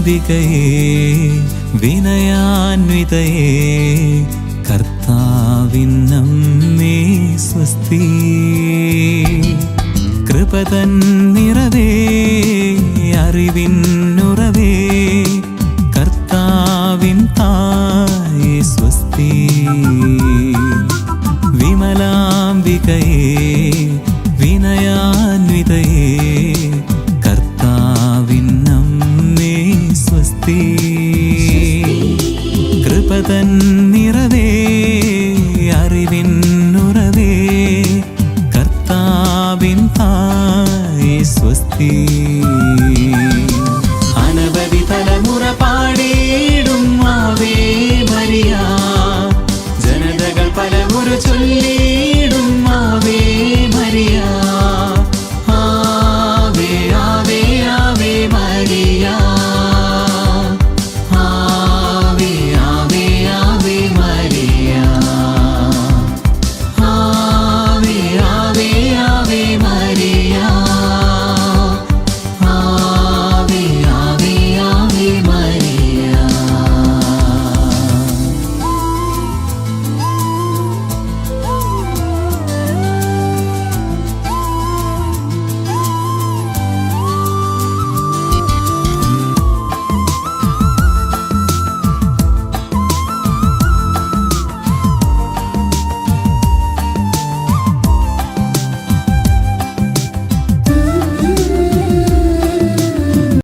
വിമലാംബികയേ വിനയാന്വിതയേ കർത്താവിന്നമ്മേ സ്വസ്തി. കൃപതൻ നിറവേ അറിവിന്നുറവേ കർത്താവിൻ തായേ സ്വസ്തി. വിമലാംബികയേ വിനയാന്വിതയേ കർത്താവിന്നമ്മേ സ്വസ്തി. കൃപതൻ നിറവേ അറിവിന്നുറവേ കർത്താവിൻ തായേ സ്വസ്തി. അനവധി തലമുറ പാടിയിടും ആവേ മരിയ, ജനതകൾ പലമുറ ചൊല്ലി